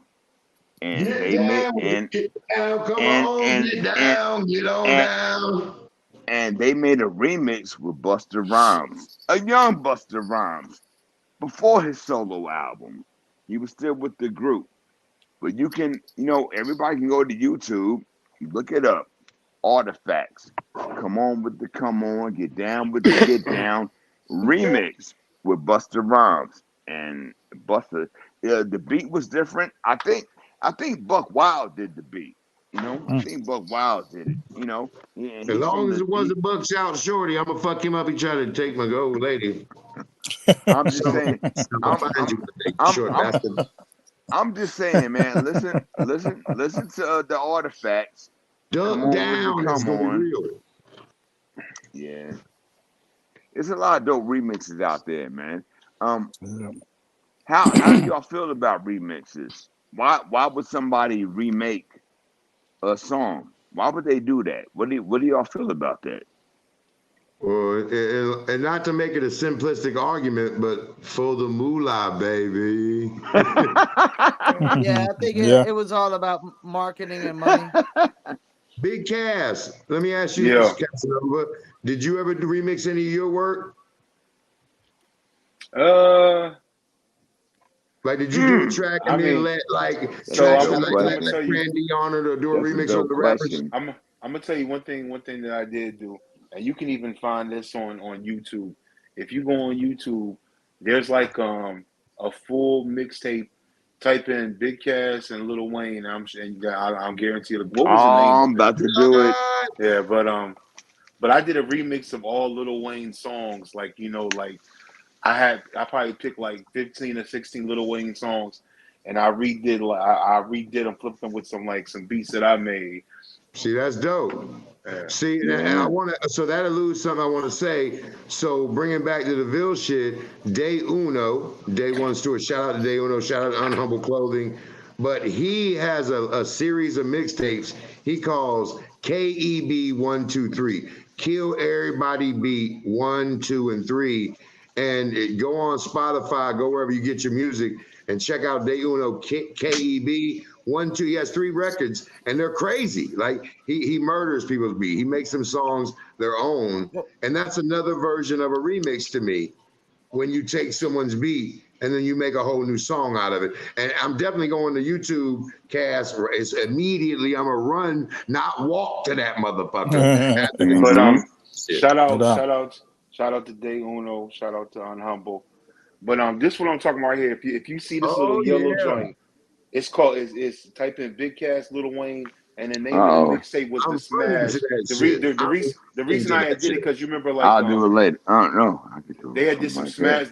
and Get they made down, get down, come and on, and get and down, get on and down. and they made a remix with Buster Rhymes, a young Buster Rhymes, before his solo album. He was still with the group. But everybody can go to YouTube, look it up. Artifacts. Come on with the come on, get down with the get down. Remix with Buster Rhymes. And Buster, the beat was different. I think Buck Wild did the beat. I mm. think Buck Wild did it. And As he's from long as the it wasn't Buckshot Shorty, I'm gonna fuck him up. He tried to take my gold lady. I'm just Some, saying. I'm gonna I'm find I'm you one day, I'm short I'm bastard. I'm just saying, man. Listen to the artifacts. Come Duck on with the down. It's come gonna be on. real. Yeah, there's a lot of dope remixes out there, man. Um, Yeah. how do y'all feel about remixes? Why would somebody remake a song? Why would they do that? What do y'all feel about that? And not to make it a simplistic argument, but for the moolah, baby. Yeah, I think it, Yeah. it was all about marketing and money. Big Cass, let me ask you Yeah. this, Casanova. Did you ever remix any of your work? Uh, Like, did you do a track I and then mean, let like That's a so tracks I'm that dope I'm like I'm let gonna question. let tell you. Randy on it or do a That's a remix of dope the rappers? question. I'm gonna tell you one thing that I did do, and you can even find this on YouTube. If you go on YouTube, there's like a full mixtape. Type in Big Cass and Lil Wayne. I'm guarantee. What was the name Oh, of I'm it? about to Oh do it. God! Yeah, but I did a remix of all Lil Wayne songs. Like like I probably picked like 15 or 16 Lil Wayne songs, and I redid them, flipped them with some beats that I made, See, that's dope. See, I want to. So that alludes something I want to say. So bringing back to the Ville shit, Day Uno, Day One Stewart. Shout out to Day Uno. Shout out to Unhumble Clothing. But he has a series of mixtapes he calls KEB 1 2 3. Kill Everybody Beat 1, 2, and 3. And go on Spotify, go wherever you get your music, and check out Day Uno KEB 1 2. He has 3 records, and they're crazy. Like he murders people's beat. He makes them songs their own, and that's another version of a remix to me. When you take someone's beat and then you make a whole new song out of it. And I'm definitely going to YouTube cast. It's immediately I'm gonna run, not walk to that motherfucker. But shout No out, doubt. shout out, shout out to Day Uno, shout out to Unhumble. But this what I'm talking about here. If you see this little yellow joint, it's called it's type in Big Cass Lil Wayne, and the name of the mixtape was I'm The funny to Smash. that The shit. the reason I did it because you remember I'll do it later. I don't know. I could do they it had did something some like that. smash.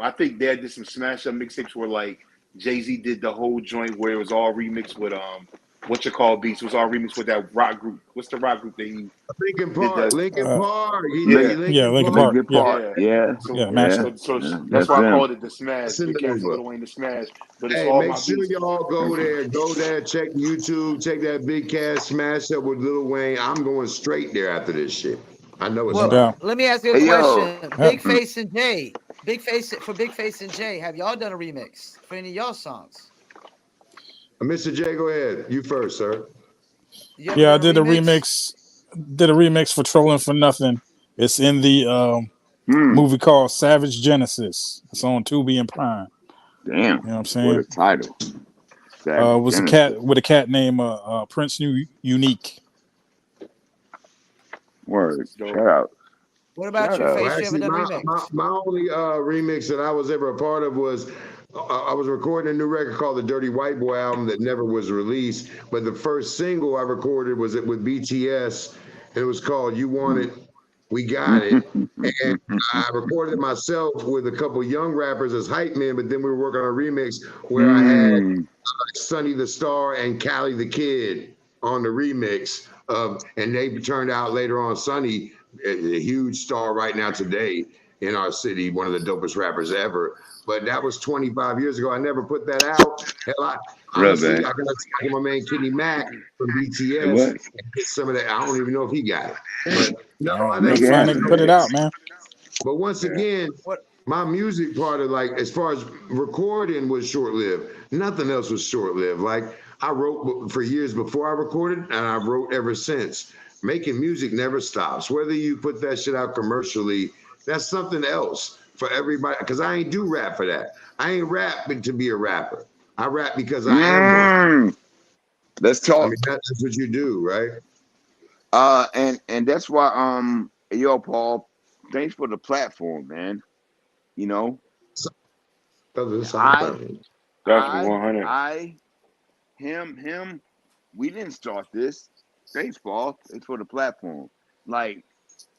I think they had did some smash up mixtapes where like Jay-Z did the whole joint where it was all remixed with what you call beats. It was all remixed with that rock group. What's the rock group that he Lincoln did Park. the Lincoln Park. He yeah. did Yeah, Lincoln Lincoln Park. Park. Linkin Yeah, Park. Yeah. Yeah. So matched Yeah. it. so Yeah. that's That's why I them. called it The Smash. Send Big it Cass and over. Lil Wayne The Smash. But it's Hey, all make my sure beats. y'all go there. Go there. Check YouTube. Check that Big Cass smash up with Lil Wayne. I'm going straight there after this shit. I know it's No Well, fire. doubt. let me ask you a Hey, yo. question. Yep. Big Face and Jay. Big Face and Jay. Have y'all done a remix for any of y'all songs? Mr. J, go ahead. You first, sir. You ever Yeah, I done a did a remix? remix. Did a remix for Trolling for Nothing. It's in the Hmm. movie called Savage Genesis. It's on Tubi and Prime. Damn. You know what I'm What saying? a title. Savage It was a Genesis. cat with a cat named Prince Unique. Word. So Shout out. What about Shout you, out. Well, Face? You ever actually, done a my, remix? my, my only remix that I was ever a part of was I was recording a new record called the Dirty White Boy album that never was released. But the first single I recorded was it with BTS. And it was called You Want It, We Got It. And I recorded it myself with a couple young rappers as hype men, but then we were working on a remix where I had Hmm. Sonny the Star and Cali the Kid on the remix of, and they turned out later on. Sonny, a huge star right now today in our city, one of the dopest rappers ever. But that was 25 years ago. I never put that out. Hell, I Real honestly, bad. I got to talk to my man Kenny Mack from It BTS was. and get some of that. I don't even know if he got it, but no, All right, that's Make let's it find it that's and happen, no put it man. out, mix. man. But once yeah. again, What? my music part of like as far as recording was short lived. Nothing else was short lived. Like I wrote for years before I recorded, and I wrote ever since. Making music never stops. Whether you put that shit out commercially, that's something else for everybody. Because I ain't do rap for that. I ain't rapping to be a rapper. I rap because I am one. Mm. Let's I talk. mean, that's what you do, right? And that's why yo, Paul, thanks for the platform, man. You know, So, that's all I right. Definitely I 100. I him, we didn't start this. Thanks, Paul. Thanks for the platform. Like,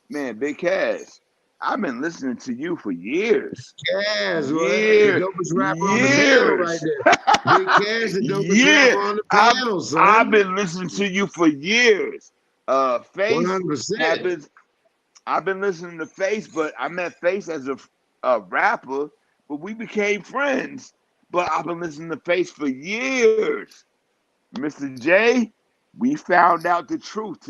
man, Big Cass, I've been listening to you for years. Cass, what? The Years. dopest rapper on the panel right Years. there. Big Cass, the dopest Yeah. rapper on the I've panel, I've son. been listening to you for years. Face have 100%. been I've been listening to Face, but I met Face as a rapper, but we became friends. But I've been listening to Face for years. Mr. J, we found out the truth.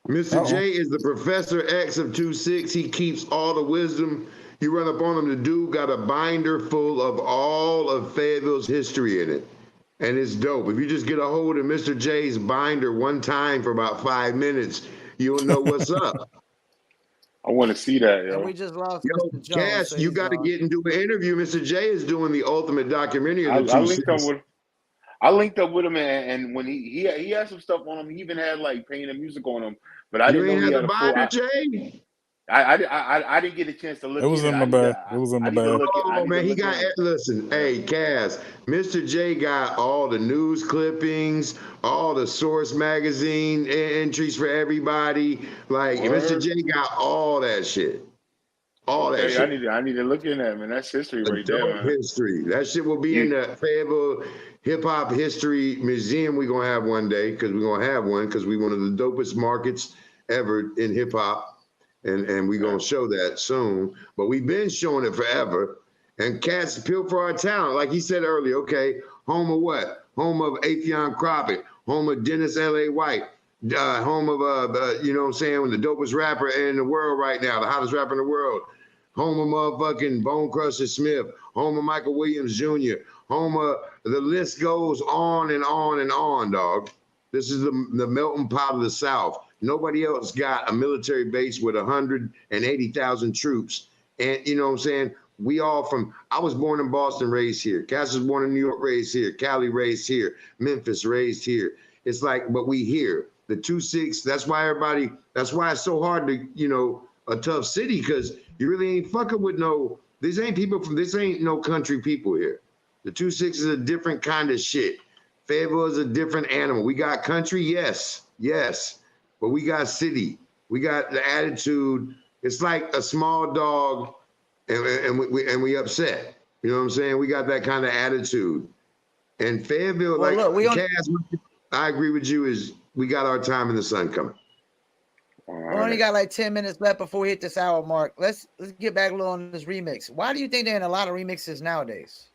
Mr. Uh-oh. J is the Professor X of 2-6. He keeps all the wisdom. You run up on him, the dude got a binder full of all of Fayetteville's history in it. And it's dope. If you just get a hold of Mr. J's binder one time for about 5 minutes, you'll know what's up. I want to see that, And we yo. just lost Yo, Mr. Jones, Cass, so you he's got to gone. get into an interview. Mr. J is doing the ultimate documentary of I, the I two linked up cities. with I linked up with him, and when he had some stuff on him, he even had like painted music on him. But I You didn't know ain't he had had the a full. binder, Jay? I didn't get a chance to It look was in it. in my bag. It was in I my need to bag. look it. I Oh need to man, he look got in. listen, Yeah. hey Cass, Mr. J got all the news clippings, all the Source magazine entries for everybody. Like Mr. Word. J got all that shit. all that Okay, shit. I need to look in that, man. That's history right there, Adult man. history. That shit will be in You, the Fayetteville Hip Hop History Museum. We're gonna have one day because we're gonna have one because we one of the dopest markets ever in hip hop, and we're gonna show that soon. But we've been showing it forever. And cats appeal for our talent, like he said earlier. Okay, home of what? Home of Atheon Crockett. Home of Dennis L.A. White. Home of you know what I'm saying, the dopest rapper in the world right now, the hottest rapper in the world. Home of motherfucking Bone Crusher Smith, home of Michael Williams Jr., home of the list goes on and on and on, dog. This is the melting pot of the South. Nobody else got a military base with 180,000 troops. And you know what I'm saying? We all from, I was born in Boston, raised here. Cass was born in New York, raised here. Cali, raised here. Memphis, raised here. It's like, but we here. The 2-6, that's why it's so hard to, you know, a tough city, because you really ain't fucking with this ain't no country people here. The 2-6 is a different kind of shit. Fayetteville is a different animal. We got country, yes, but we got city. We got the attitude. It's like a small dog, and we upset. You know what I'm saying? We got that kind of attitude. And Fayetteville, well, like look, Cass, I agree with you. Is we got our time in the sun coming. We only got like 10 minutes left before we hit this hour mark. Let's get back a little on this remix. Why do you think they're in a lot of remixes nowadays?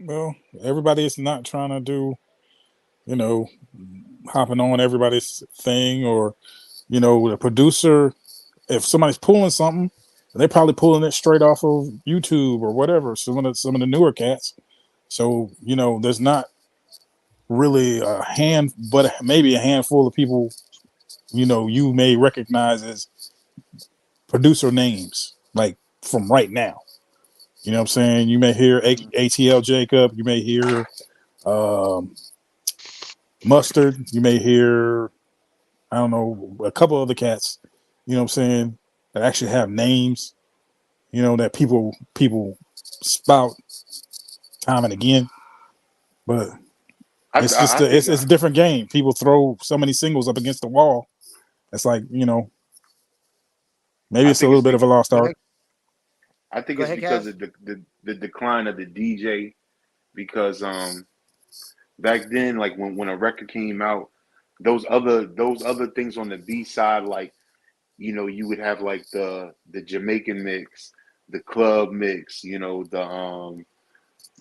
Well, everybody is not trying to do, you know, hopping on everybody's thing, or, you know, the producer, if somebody's pulling something, they're probably pulling it straight off of YouTube or whatever. Some of the newer cats. So, you know, there's not really but maybe a handful of people, you know, you may recognize as producer names, like from right now. You know what I'm saying? You may hear ATL Jacob, you may hear um, Mustard, you may hear, I don't know, a couple other cats, you know what I'm saying, that actually have names, you know, that people spout time and again. But it's just I think it's a different game. People throw so many singles up against the wall. It's like, you know, maybe I it's a think little it's bit of a lost art. I think Go it's ahead, because Cass. of the decline of the DJ. Because back then, like when a record came out, those other things on the B side, like, you know, you would have like the Jamaican mix, the club mix, you know, the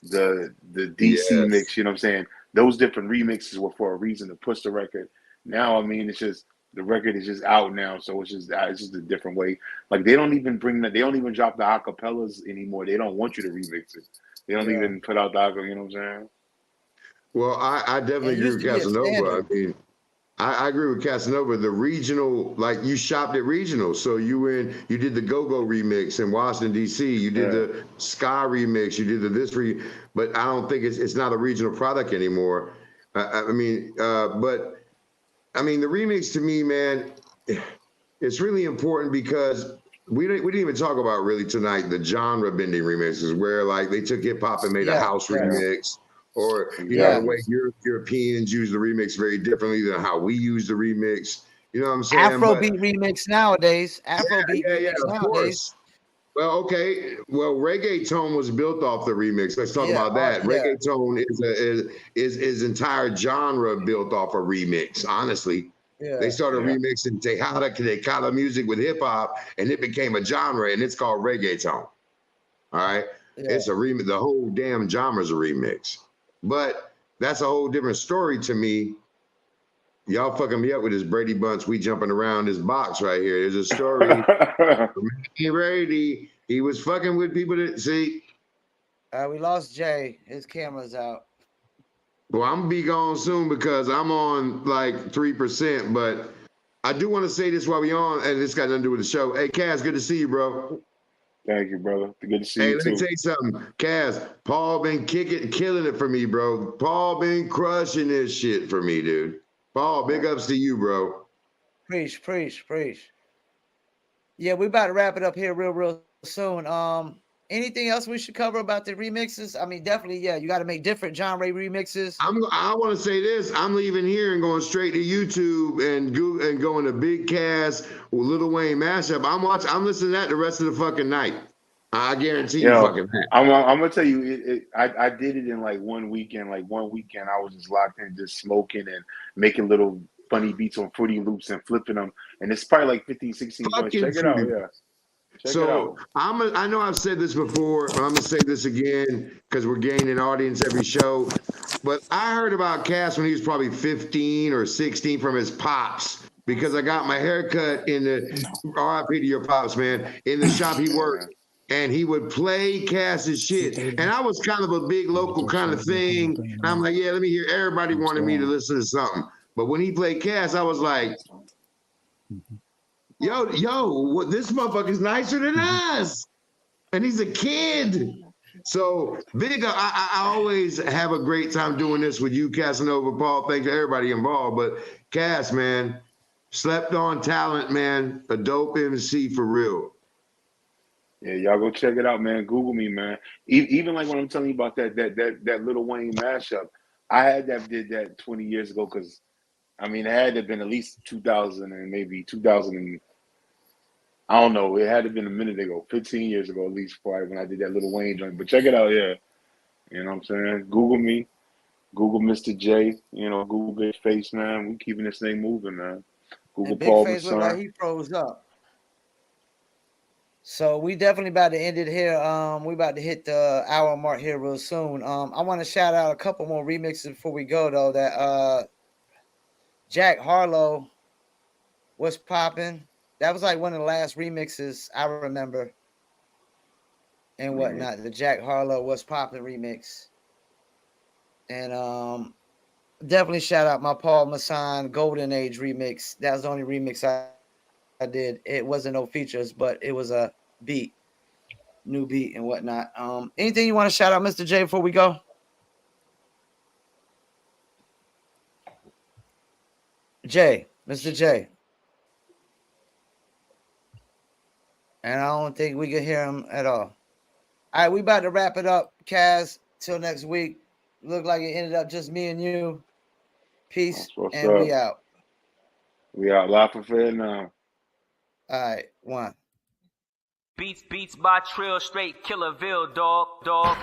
DC Yes. mix, you know what I'm saying? Those different remixes were for a reason to push the record. Now, I mean, it's just the record is just out now, so it's just a different way. Like they don't even drop the acapellas anymore. They don't want you to remix it. They don't Yeah. even put out the acapella, you know what I'm saying? Well, I definitely It agree used with to be a Casanova. standard. I mean, I agree with Casanova. The regional, like you shopped at regional, so you did the Go Go remix in Washington D.C. You did Yeah. the Ska remix. You did the but I don't think it's not a regional product anymore. I mean, but I mean the remix to me, man, it's really important because we didn't even talk about really tonight the genre bending remixes where like they took hip hop and made a Yeah, house yeah, Yeah. remix, or you know yeah. the Exactly. way Europeans use the remix very differently than how we use the remix. You know what I'm saying? But Afrobeat remix nowadays. Afrobeat yeah, remix of nowadays. course. Well, okay. Well, reggaeton was built off the remix. Let's talk Yeah, about that. yeah, Reggaeton is entire genre built off a remix. Honestly, they yeah, started Yeah. remixing Tejada music with hip hop, and it became a genre, and it's called reggaeton. All right, yeah. it's a remix. The whole damn genre's a remix. But that's a whole different story to me. Y'all fucking me up with this Brady Bunch. We jumping around this box right here. There's a story. Brady, he was fucking with people that see. We lost Jay. His camera's out. Well, I'm gonna be gone soon because I'm on like 3%. But I do want to say this while we on, and this got nothing to do with the show. Hey, Cass, good to see you, bro. Thank you, brother. Good to see Hey, you let me too. tell you something, Cass. Paul been killing it for me, bro. Paul been crushing this shit for me, dude. Paul, big ups to you, bro. Preach. Yeah, we about to wrap it up here real soon. Anything else we should cover about the remixes? I mean, definitely, yeah. You got to make different genre remixes. I want to say this. I'm leaving here and going straight to YouTube and going to Big Cass with Lil Wayne mashup. I'm listening to that the rest of the fucking night. I guarantee you fucking that. I'm gonna tell you, I did it in like one weekend. Like one weekend, I was just locked in, just smoking and making little funny beats on Fruity Loops and flipping them. And it's probably like 15, 16 joints. Fucking Check it out, Fruity. yeah. Check it So out. I know I've said this before, but I'm gonna say this again because we're gaining audience every show. But I heard about Cass when he was probably 15 or 16 from his pops because I got my haircut in the RIP to your pops, man, in the shop he worked. And he would play Cass's shit. And I was kind of a big local kind of thing. And I'm like, yeah, let me hear. Everybody wanted me to listen to something. But when he played Cass, I was like, yo, this motherfucker's nicer than us. And he's a kid. So big up. I always have a great time doing this with you, Casanova, Paul. Thanks to everybody involved. But Cass, man, slept on talent, man. A dope MC for real. Yeah, y'all go check it out, man. Google me, man. Even like when I'm telling you about that Lil Wayne mashup, I did that 20 years ago because I mean it had to have been at least 2000 and maybe 2000 and I don't know. It had to have been a minute ago, 15 years ago at least, probably when I did that Lil Wayne joint. But check it out, yeah. You know what I'm saying? Google me, Google Mr. J. You know, Google Big Face, man. We keeping this thing moving, man. Google And Big Paul Face look like Masson. he froze up. So we definitely about to end it here. We about to hit the hour mark here real soon. I want to shout out a couple more remixes before we go though. That Jack Harlow was popping. That was like one of the last remixes I remember and whatnot. The Jack Harlow was popping remix. And definitely shout out my Paul Masson Golden Age remix. That was the only remix I did. It wasn't no features, but it was a beat. New beat and whatnot. Anything you want to shout out, Mr. J, before we go? Mr. J. And I don't think we can hear him at all. All right, we about to wrap it up, Kaz. Till next week. Look like it ended up just me and you. Peace, and up. We out. We out live for Fayettenam. All right, one. Beats by Trill, straight Killerville, dog.